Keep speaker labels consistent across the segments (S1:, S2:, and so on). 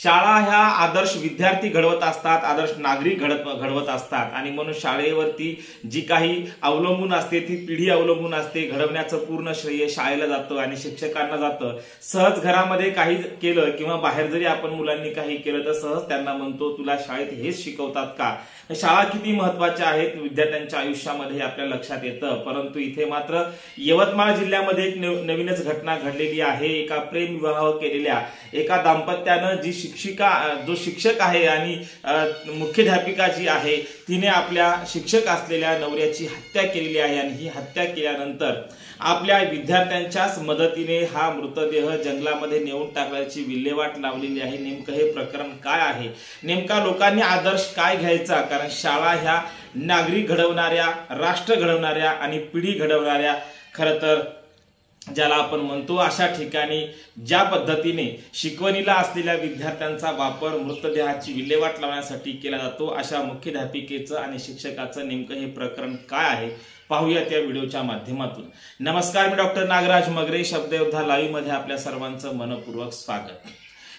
S1: शाळा ह्या आदर्श विद्यार्थी घडवत असतात, आदर्श नागरिक घडवत असतात आणि म्हणून शाळेवरती जी काही अवलंबून असते ती पिढी अवलंबून असते, घडवण्याचं पूर्ण श्रेय शाळेला जातं आणि शिक्षकांना जातं। सहज घरामध्ये काही केलं किंवा बाहेर जरी आपण मुलांनी काही केलं तर सहज त्यांना म्हणतो तुला शाळेत हेच शिकवतात का। शाळा किती महत्त्वाच्या आहेत विद्यार्थ्यांच्या आयुष्यामध्ये आपल्या लक्षात येतं। परंतु इथे मात्र यवतमाळ जिल्ह्यामध्ये एक नवीनच घटना घडलेली आहे। एका प्रेम विवाह केलेल्या एका दाम्पत्यानं जो शिक्षक आहे आणि मुख्याध्यापिका जी आहे तिने आपल्या शिक्षक असलेल्या नवऱ्याची हत्या केलेली आहे आणि ही हत्या केल्यानंतर आपल्या विद्यार्थ्यांच्याच मदतीने हा मृतदेह जंगलामध्ये नेऊन टाकण्याची विल्हेवाट लावलेली आहे। नेमकं हे प्रकरण काय आहे, नेमका लोकांनी आदर्श काय घ्यायचा, कारण शाळा ह्या नागरिक घडवणाऱ्या, राष्ट्र घडवणाऱ्या आणि पिढी घडवणाऱ्या खरं तर ज्याला आपण म्हणतो अशा ठिकाणी ज्या पद्धतीने शिकवणीला असलेल्या विद्यार्थ्यांचा वापर मृतदेहाची विल्हेवाट लावण्यासाठी केला जातो, अशा मुख्याध्यापिकेचं आणि शिक्षकाचं नेमकं हे प्रकरण काय आहे पाहूयात या व्हिडिओच्या माध्यमातून। नमस्कार, मी डॉक्टर नागराज मगरे, शब्दयोद्धा लाईव्ह मध्ये आपल्या सर्वांचं मनपूर्वक स्वागत।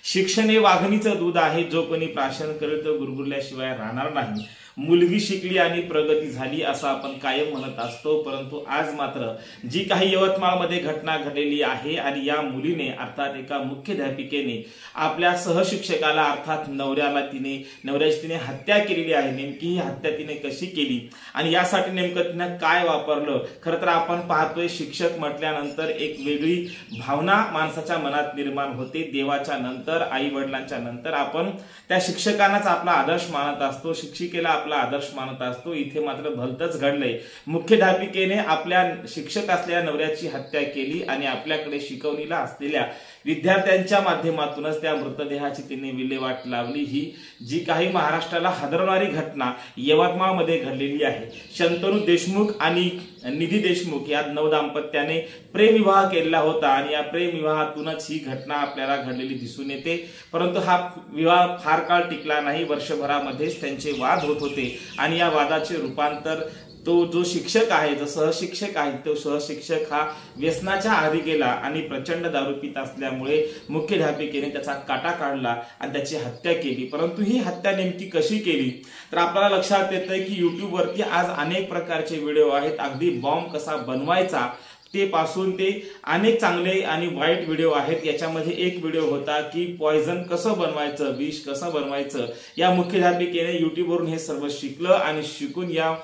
S1: शिक्षण हे वाघिणीचं दूध आहे, जो कोणी प्राशन करेल तो गुरगुरल्याशिवाय राहणार नाही। मुलगी शिकली आणि प्रगती झाली असं आपण कायम म्हणत असतो, परंतु आज मात्र जी काही यवतमाळमध्ये घटना घडलेली आहे आणि या मुलीने अर्थात एका मुख्याध्यापिकेने आपल्या सहशिक्षकाला अर्थात नवऱ्याची तिने हत्या केलेली आहे। नेमकी ही हत्या तिने कशी केली आणि यासाठी नेमकं तिने काय वापरलं, खरं तर आपण पाहतोय शिक्षक म्हटल्यानंतर एक वेगळी भावना माणसाच्या मनात निर्माण होते। देवाच्या नंतर, आई वडिलांच्या नंतर आपण त्या शिक्षकांनाच आपला आदर्श मानत असतो, शिक्षिकेला आपला आदर्श मानत असतो। इथे मात्र भलतंच घडलंय, मुख्याध्यापिकेने आपल्या शिक्षक असलेल्या नवऱ्याची हत्या केली आणि आपल्याकडे शिकवणीला असलेल्या विद्यार्थ्यांच्या माध्यमातूनच त्या मृतदेहाची तिने विल्हेवाट लावली। ही जी काही महाराष्ट्राला हादरवणारी घटना यवतमाळमध्ये घडलेली आहे। शंतनू देशमुख आणि निधी देशमुख या नवदाम्पत्याने प्रेमविवाह केलेला होता आणि या प्रेमविवाहातूनच ही घटना आपल्याला घडलेली दिसून येते। परंतु हा विवाह फार काळ टिकला नाही, वर्षभरामध्येच त्यांचे वाद होत होते आणि या वादाचे रूपांतर तो जो शिक्षक आहे, जो सहशिक्षक आहे, तो सहशिक्षक हा व्यसनाच्या आहारी गेला आणि प्रचंड दारू पीत असल्यामुळे मुख्याध्यापिकेने त्याचा काटा काढला आणि त्याची हत्या केली। परंतु ही हत्या नेमकी कशी केली तर आपल्याला लक्षात येतंय की YouTube वरती आज अनेक प्रकारचे व्हिडिओ आहेत, अगदी बॉम्ब कसा बनवायचा ते पासून ते अनेक चांगले आणि वाईट व्हिडिओ आहेत। याच्यामध्ये एक व्हिडिओ होता की पॉइझन कसं बनवायचं, विष कसं बनवायचं। या मुख्याध्यापिकेने YouTube वरून हे सर्व शिकलं आणि शिकून या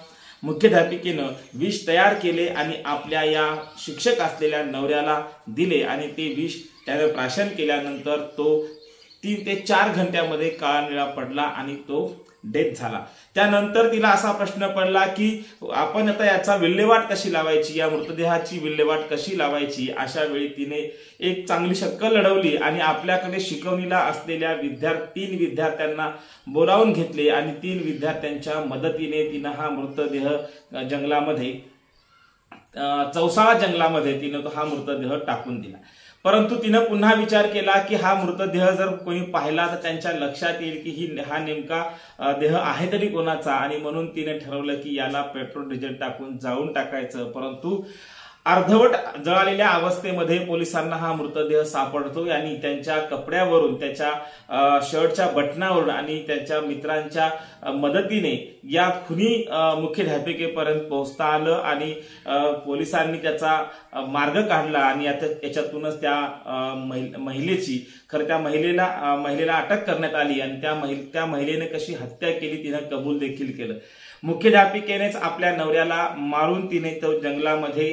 S1: मुख्याध्यापिकेनं विष तयार केले आणि आपल्या या शिक्षक असलेल्या नवऱ्याला दिले आणि ते विष त्याने प्राशन केल्यानंतर तो 3 ते 4 घंट्यामध्ये काळा पडला आणि तो डेथ झाला। त्यानंतर तिला असा प्रश्न पडला की आपण आता याचा विल्हेवाट कशी लावायची, या मृतदेहाची विल्हेवाट कशी लावायची। अशा वेळी तिने एक चांगली शक्कल लढवली आणि आपल्याकडे शिकवणीला असलेल्या 3 विद्यार्थ्यांना बोलावून घेतले आणि 3 विद्यार्थ्यांच्या मदतीने तिने हा मृतदेह जंगलामध्ये, चौसाळा जंगलामध्ये तिने हा मृतदेह टाकून दिला। परंतु तिनं पुन्हा विचार केला की हा मृतदेह जर कोणी पाहिला तर त्यांच्या लक्षात येईल की हा नेमका देह आहे तरी कोणाचा, आणि म्हणून तिने ठरवलं की याला पेट्रोल डिझेल टाकून जाळून टाकायचं। परंतु अर्धवट जळालेल्या अवस्थेमध्ये पोलिसांना हा मृतदेह सापडतो आणि त्यांच्या कपड्यावरून, त्याच्या शर्टच्या बटनावरून आणि त्यांच्या मित्रांच्या मदतीने या खुनी मुख्याध्यापिकेपर्यंत पोहोचता आलं आणि पोलिसांनी त्याचा मार्ग काढला आणि याच्यातूनच त्या महिलेची, खरं त्या महिलेला अटक करण्यात आली आणि त्या महिलेने कशी हत्या केली तिने कबूल देखील केलं। मुख्याध्यापिकेनेच आपल्या नवऱ्याला मारून तिने तो जंगलामध्ये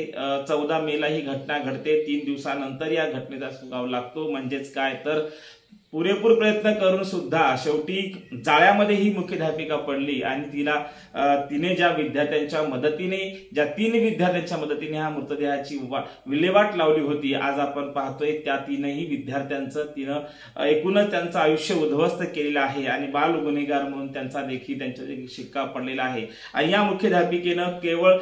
S1: 14 मेला ही घटना घडते। 3 दिवसानंतर या घटनेचा सुगाव लागतो। म्हणजेच काय तर पुरेपूर प्रयत्न करून सुद्धा शेवटी जाळ्यामध्ये ही मुख्याध्यापिका पडली आणि तिने ज्या विद्यार्थ्यांच्या मदतीने, ज्या 3 विद्यार्थ्यांच्या मदतीने हा मृतदेहाची विल्हेवाट लावली होती, आज आपण पाहतोय त्या 3ही विद्यार्थ्यांचं तिनं एकूणच त्यांचं आयुष्य उद्ध्वस्त केलेलं आहे आणि बाल गुन्हेगार म्हणून त्यांचा शिक्का पडलेला आहे। आणि या मुख्याध्यापिकेनं केवळ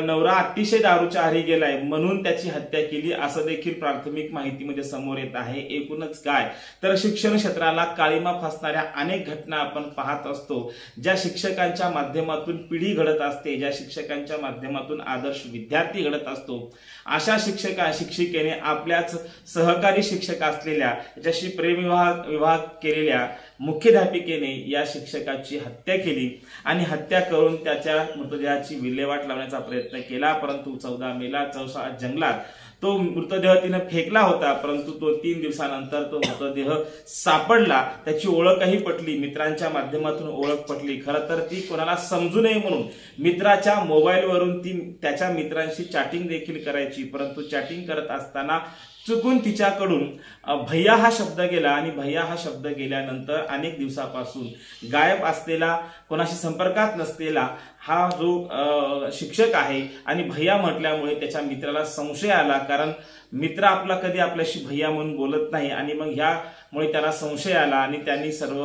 S1: नवरा अतिशय दारूच्या आहारी गेलाय म्हणून त्याची हत्या केली असं देखील प्राथमिक माहितीमध्ये समोर येत आहे। एकूणच काय तर तर शिक्षण क्षेत्राला काळीमा फासणाऱ्या अनेक घटना आपण पाहत असतो, ज्या शिक्षकांच्या माध्यमातून पिढी घडत असते, ज्या शिक्षकांच्या माध्यमातून आदर्श विद्यार्थी घडत असतो। अशा शिक्षिकेने आपल्याच सहकारी शिक्षक असलेल्या, ज्याशी प्रेमविवाह केलेल्या मुख्याध्यापिकेने या शिक्षकाची हत्या केली आणि हत्या करून त्याच्या मृतदेहाची विल्हेवाट लावण्याचा प्रयत्न केला, परंतु 14 मेला चौसा जंगलात तो मृतदेह तिने फेकला होता, परंतु तो 3 दिवसानंतर तो मृतदेह सापडला। त्याची ओळखही पटली, मित्रांच्या माध्यमातून ओळख पटली। खरं तर ती कोणाला समजू नये म्हणून मित्राच्या मोबाईलवरून ती त्याच्या मित्रांशी चॅटिंग देखील करायची, परंतु चॅटिंग करत असताना चुकून तिच्याकडून भैया हा शब्द गेला आणि भैया हा शब्द गेल्यानंतर अनेक दिवसापासून गायब असलेला, कोणाशी संपर्कात नसलेला हा जो शिक्षक आहे आणि भैया म्हटल्यामुळे त्याच्या मित्राला संशय आला, कारण मित्र आपला कधी आपल्याशी भैया म्हणून बोलत नाही आणि मग ह्यामुळे त्याला संशय आला आणि त्यांनी सर्व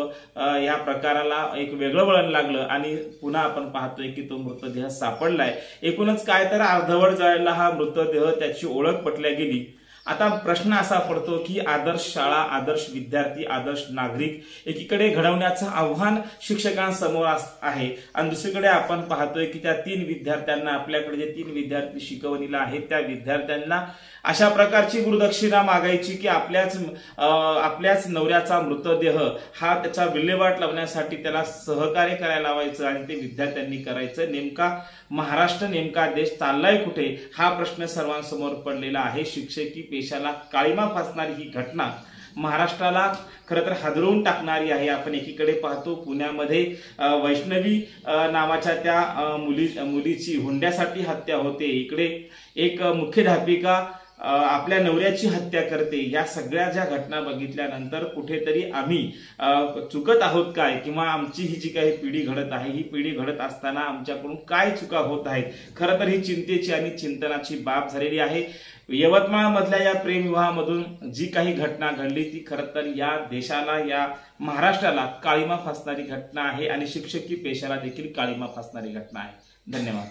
S1: या प्रकाराला एक वेगळं वळण लागलं आणि पुन्हा आपण पाहतोय की तो मृतदेह सापडलाय। एकूणच काय तर अर्धवट जळलेला हा मृतदेह, त्याची ओळख पटल्या गेली। आता प्रश्न असा पडतो की आदर्श शाळा, आदर्श विद्यार्थी, आदर्श नागरिक एकीकडे घडवण्याचं आव्हान शिक्षकांसमोर आहे आणि दुसरीकडे आपण पाहतोय की त्या 3 विद्यार्थ्यांना, आपल्याकडे जे 3 विद्यार्थी शिकवणीला आहेत त्या विद्यार्थ्यांना अशा प्रकारची गुरुदक्षिणा मागायची की आपल्याच नवऱ्याचा मृतदेह हा त्याचा विल्हेवाट लावण्यासाठी त्याला सहकार्य करायला लावायचं आणि ते विद्यार्थ्यांनी करायचं। नेमका महाराष्ट्र, नेमका देश चाललाय कुठे हा प्रश्न सर्वांसमोर पडलेला आहे। शिक्षकी पेशाला काळीमा फासणारी ही घटना महाराष्ट्राला खरं तर हादरवून टाकणारी आहे। आपण एकीकडे पाहतो पुण्यामध्ये वैष्णवी नावाच्या त्या मुलीची हुंड्यासाठी हत्या होते, इकडे एक मुख्याध्यापिका आपल्या नवऱ्याची हत्या करते। या सगळ्या ज्या घटना बघितल्यानंतर कुठेतरी आम्ही चुकत आहोत काय, किंवा आमची ही जी काही पिढी घडत आहे, ही पिढी घडत असताना आमच्याकडून काय चुका होत आहेत, खरं तर ही चिंतेची आणि चिंतनाची बाब झालेली आहे। यवतमाळ मधल्या या प्रेमविवाहामधून जी काही घटना घडली ती खरं तर या देशाला, या महाराष्ट्राला काळीमा फासणारी घटना आहे आणि शिक्षकी पेशाला देखील काळीमा फासणारी घटना आहे। धन्यवाद।